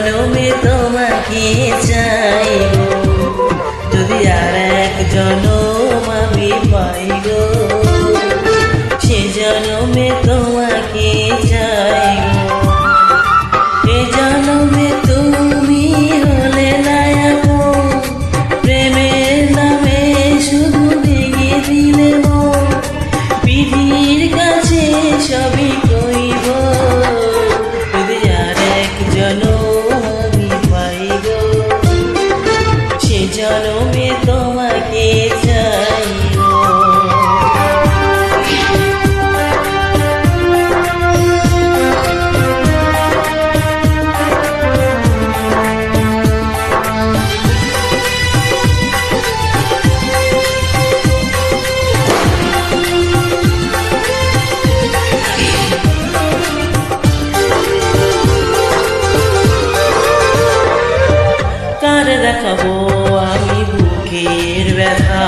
জনমে তোমাকে চাইব, যদি আর এক জনম আমি পাই গো, সে জনমে তোমাকে চাইব। এ জনমে তুমি হলে নায়ক, প্রেমের নামে শুধু ভেঙে দিলে মন, বিধির কাছে সবই কইব, যদি আর এক জনম আমি পাই গো, সে জনমে তোমাকে চাইব। কার দেখাবো আমি বুকের ব্যথা,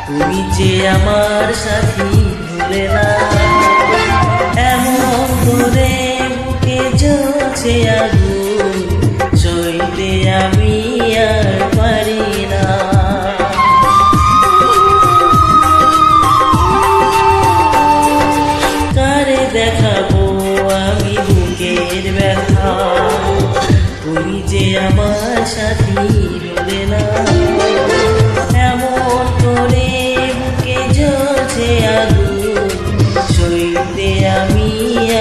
তুমি যে আমার সাথী ভুলে না, এমন করে বুকে জ্বলছে আগুন, সইতে আমি আর পারি না। কারে দেখাবো আমি বুকের ব্যথা, তুমি যে আমার সাথী রইলে না, এমন করে বুকে জ্বলছে আগুন, সইতে আমি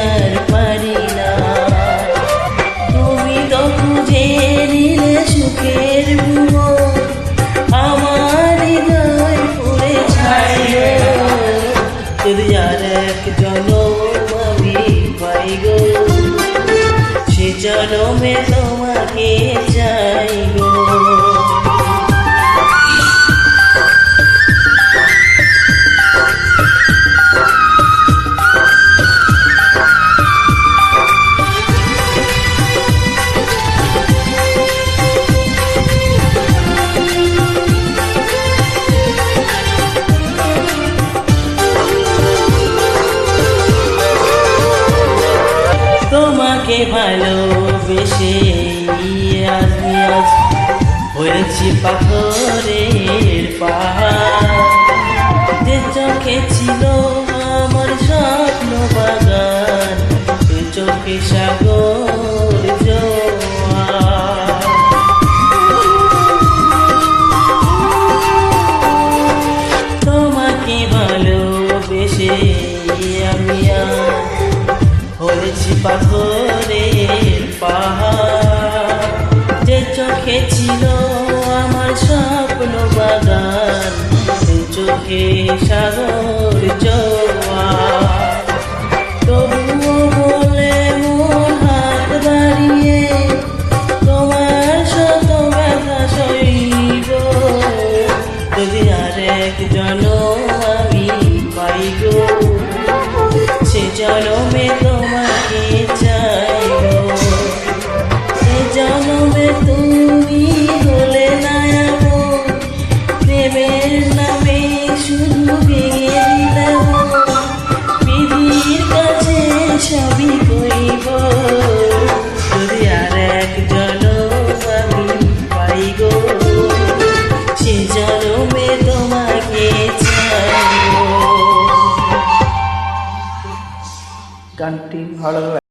আর পারি না। তুমি তো খুঁজে নিলে সুখের ভুবন, আমার হৃদয় পুড়ে ছাই গো, যদি আর এক জনম আমি পাই গো, সে জনমে তোমাকে চাইব। তোমাকে ভালোবেসে আমি আজ হয়েছি পাথরের পাহাড়, যে চোখে ছিল আমার স্বপ্ন বাগান, সে চোখে সাগর জোয়ার। তোমাকে ভালোবেসে আমি আজ হয়েছি পাথরের পাহাড়, যে চোখে ছিল আমার স্বপ্ন বাগান, সে চোখে সাগর জোয়ার। তবুও বলে মন হাত বাড়িয়ে তোমার শত ব্যথা সইব, যদি আর এক জনম আমি পাই গো, সে জনমে তোমাকে চাইব। সে জনমে তুমি হলে নায়ক, প্রেমের নামে শুধু ভেঙে দিলে মন, বিধির কাছে সবই কইব, যদি আর এক জনম আমি পাই গো, সে জনমে তোমাকে চাইব। গানটি ভালো